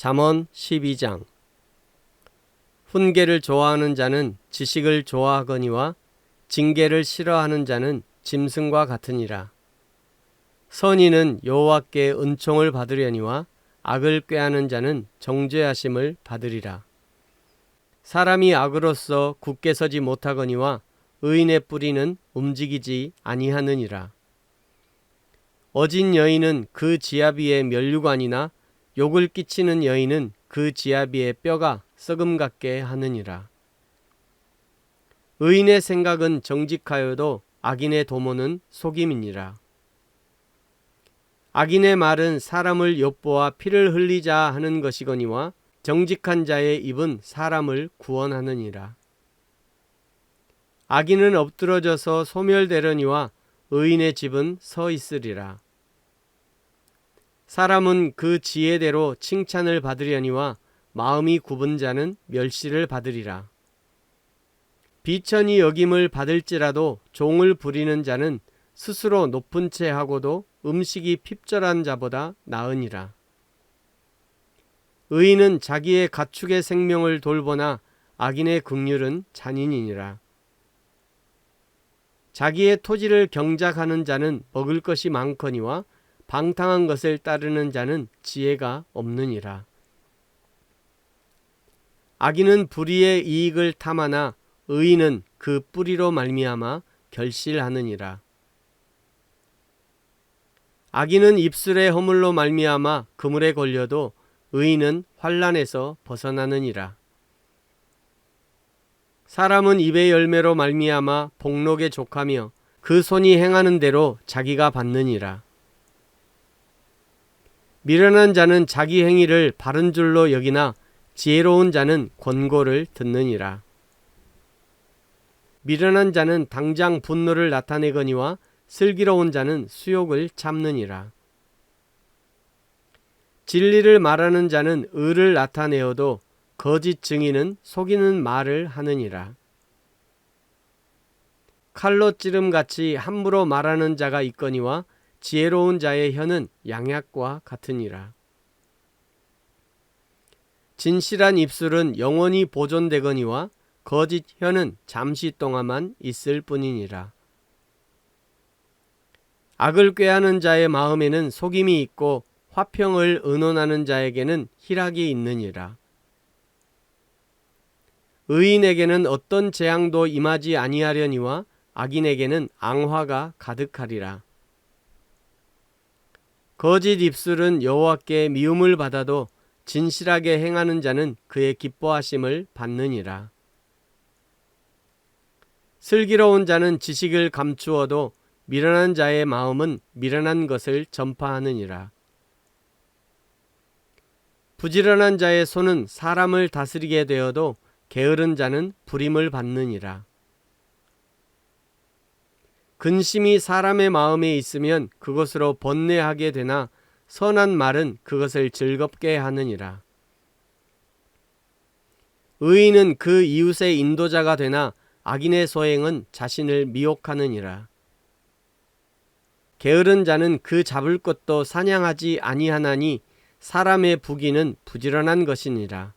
잠언 12장. 훈계를 좋아하는 자는 지식을 좋아하거니와 징계를 싫어하는 자는 짐승과 같으니라. 선인은 여호와께 은총을 받으려니와 악을 꾀하는 자는 정죄하심을 받으리라. 사람이 악으로서 굳게 서지 못하거니와 의인의 뿌리는 움직이지 아니하느니라. 어진 여인은 그 지아비의 면류관이나 욕을 끼치는 여인은 그 지아비의 뼈가 썩음 같게 하느니라. 의인의 생각은 정직하여도 악인의 도모는 속임이니라. 악인의 말은 사람을 엿보아 피를 흘리자 하는 것이거니와 정직한 자의 입은 사람을 구원하느니라. 악인은 엎드러져서 소멸되려니와 의인의 집은 서 있으리라. 사람은 그 지혜대로 칭찬을 받으려니와 마음이 굽은 자는 멸시를 받으리라. 비천히 여김을 받을지라도 종을 부리는 자는 스스로 높은 채 하고도 음식이 핍절한 자보다 나으니라. 의인은 자기의 가축의 생명을 돌보나 악인의 긍휼은 잔인이니라. 자기의 토지를 경작하는 자는 먹을 것이 많거니와 방탕한 것을 따르는 자는 지혜가 없느니라. 악인은 불의의 이익을 탐하나 의인은 그 뿌리로 말미암아 결실하느니라. 악인은 입술의 허물로 말미암아 그물에 걸려도 의인은 환난에서 벗어나느니라. 사람은 입의 열매로 말미암아 복록에 족하며 그 손이 행하는 대로 자기가 받느니라. 미련한 자는 자기 행위를 바른 줄로 여기나 지혜로운 자는 권고를 듣느니라. 미련한 자는 당장 분노를 나타내거니와 슬기로운 자는 수욕을 참느니라. 진리를 말하는 자는 의를 나타내어도 거짓 증인은 속이는 말을 하느니라. 칼로 찌름같이 함부로 말하는 자가 있거니와 지혜로운 자의 혀는 양약과 같으니라. 진실한 입술은 영원히 보존되거니와 거짓 혀는 잠시 동안만 있을 뿐이니라. 악을 꾀하는 자의 마음에는 속임이 있고 화평을 의논하는 자에게는 희락이 있느니라. 의인에게는 어떤 재앙도 임하지 아니하려니와 악인에게는 앙화가 가득하리라. 거짓 입술은 여호와께 미움을 받아도 진실하게 행하는 자는 그의 기뻐하심을 받느니라. 슬기로운 자는 지식을 감추어도 미련한 자의 마음은 미련한 것을 전파하느니라. 부지런한 자의 손은 사람을 다스리게 되어도 게으른 자는 불임을 받느니라. 근심이 사람의 마음에 있으면 그것으로 번뇌하게 되나 선한 말은 그것을 즐겁게 하느니라. 의인은 그 이웃의 인도자가 되나 악인의 소행은 자신을 미혹하느니라. 게으른 자는 그 잡을 것도 사냥하지 아니하나니 사람의 부귀는 부지런한 것이니라.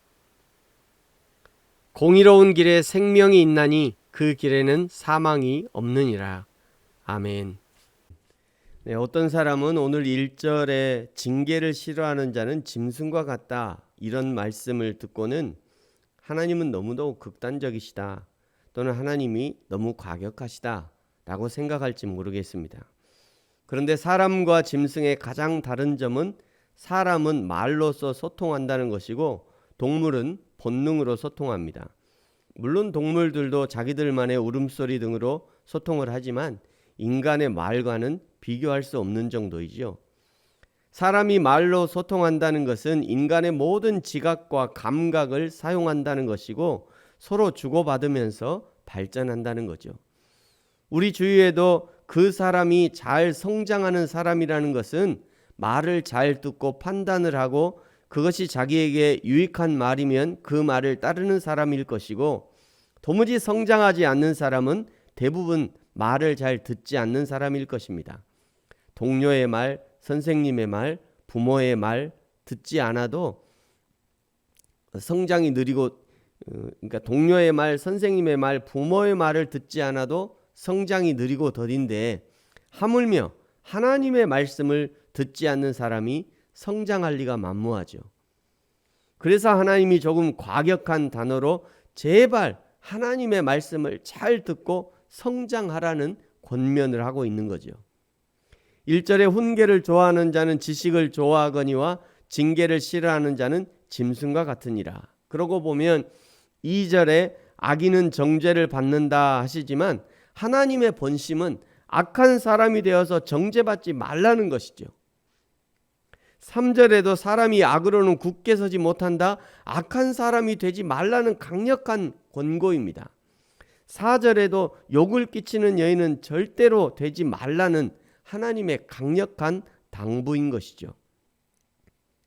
공의로운 길에 생명이 있나니 그 길에는 사망이 없느니라. 아멘. 어떤 사람은 오늘 1절에 징계를 싫어하는 자는 짐승과 같다, 이런 말씀을 듣고는 하나님은 너무도 극단적이시다, 또는 하나님이 너무 과격하시다 라고 생각할지 모르겠습니다. 그런데 사람과 짐승의 가장 다른 점은 사람은 말로써 소통한다는 것이고 동물은 본능으로 소통합니다. 물론 동물들도 자기들만의 울음소리 등으로 소통을 하지만 인간의 말과는 비교할 수 없는 정도이죠. 사람이 말로 소통한다는 것은 인간의 모든 지각과 감각을 사용한다는 것이고 서로 주고받으면서 발전한다는 거죠. 우리 주위에도 그 사람이 잘 성장하는 사람이라는 것은 말을 잘 듣고 판단을 하고 그것이 자기에게 유익한 말이면 그 말을 따르는 사람일 것이고, 도무지 성장하지 않는 사람은 대부분 말을 잘 듣지 않는 사람일 것입니다. 동료의 말, 선생님의 말, 부모의 말 듣지 않아도 성장이 느리고 그러니까 동료의 말, 선생님의 말, 부모의 말을 듣지 않아도 성장이 느리고 더딘데 하물며 하나님의 말씀을 듣지 않는 사람이 성장할 리가 만무하죠. 그래서 하나님이 조금 과격한 단어로 제발 하나님의 말씀을 잘 듣고 성장하라는 권면을 하고 있는 거죠. 1절에 훈계를 좋아하는 자는 지식을 좋아하거니와 징계를 싫어하는 자는 짐승과 같으니라. 그러고 보면 2절에 악인은 정죄를 받는다 하시지만 하나님의 본심은 악한 사람이 되어서 정죄받지 말라는 것이죠. 3절에도 사람이 악으로는 굳게 서지 못한다, 악한 사람이 되지 말라는 강력한 권고입니다. 4절에도 욕을 끼치는 여인은 절대로 되지 말라는 하나님의 강력한 당부인 것이죠.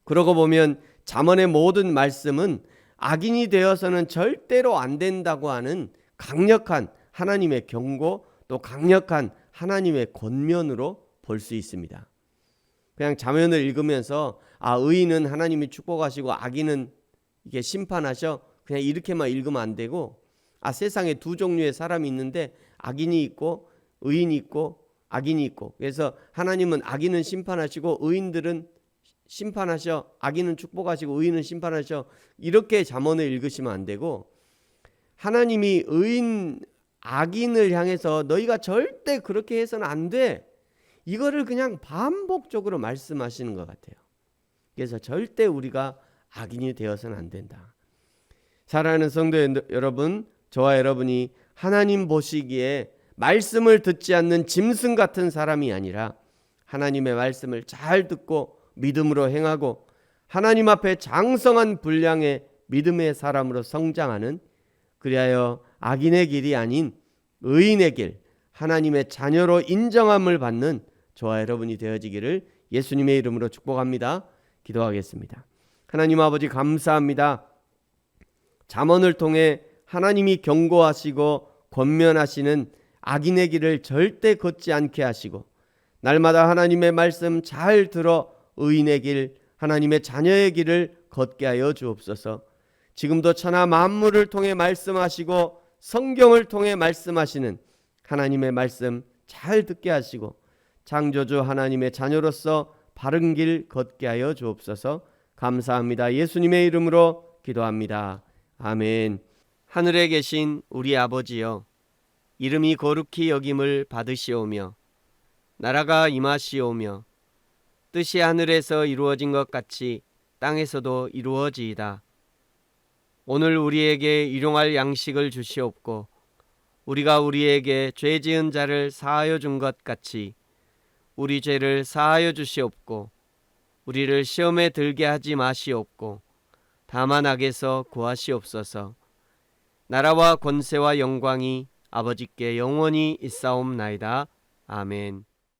그러고 보면 잠언의 모든 말씀은 악인이 되어서는 절대로 안 된다고 하는 강력한 하나님의 경고, 또 강력한 하나님의 권면으로 볼 수 있습니다. 그냥 잠언을 읽으면서 의인은 하나님이 축복하시고 악인은 이게 심판하셔, 그냥 이렇게만 읽으면 안 되고, 세상에 두 종류의 사람이 있는데 악인이 있고 의인이 있고 악인이 있고, 그래서 하나님은 악인은 심판하시고 의인들은 심판하셔, 악인은 축복하시고 의인은 심판하셔, 이렇게 잠언을 읽으시면 안 되고, 하나님이 악인을 향해서 너희가 절대 그렇게 해서는 안 돼, 이거를 그냥 반복적으로 말씀하시는 것 같아요. 그래서 절대 우리가 악인이 되어서는 안 된다. 사랑하는 성도 여러분, 저와 여러분이 하나님 보시기에 말씀을 듣지 않는 짐승 같은 사람이 아니라 하나님의 말씀을 잘 듣고 믿음으로 행하고 하나님 앞에 장성한 분량의 믿음의 사람으로 성장하는, 그리하여 악인의 길이 아닌 의인의 길, 하나님의 자녀로 인정함을 받는 저와 여러분이 되어지기를 예수님의 이름으로 축복합니다. 기도하겠습니다. 하나님 아버지, 감사합니다. 잠언을 통해 하나님이 경고하시고 권면하시는 악인의 길을 절대 걷지 않게 하시고, 날마다 하나님의 말씀 잘 들어 의인의 길, 하나님의 자녀의 길을 걷게 하여 주옵소서. 지금도 천하 만물을 통해 말씀하시고 성경을 통해 말씀하시는 하나님의 말씀 잘 듣게 하시고 창조주 하나님의 자녀로서 바른 길 걷게 하여 주옵소서. 감사합니다. 예수님의 이름으로 기도합니다. 아멘. 하늘에 계신 우리 아버지여, 이름이 거룩히 여김을 받으시오며 나라가 임하시오며 뜻이 하늘에서 이루어진 것 같이 땅에서도 이루어지이다. 오늘 우리에게 일용할 양식을 주시옵고 우리가 우리에게 죄 지은 자를 사하여 준 것 같이 우리 죄를 사하여 주시옵고 우리를 시험에 들게 하지 마시옵고 다만 악에서 구하시옵소서. 나라와 권세와 영광이 아버지께 영원히 있사옵나이다. 아멘.